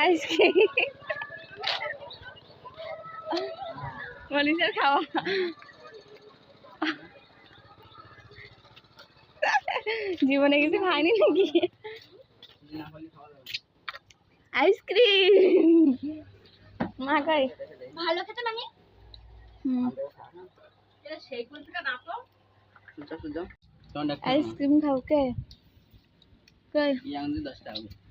ice cream মনীষার খাওয়া জীবনে কিছু খায়নি নাকি আইসক্রিম মা কই ভালো খেতে মানে আইসক্রিম খাও কে কই 10 টাকা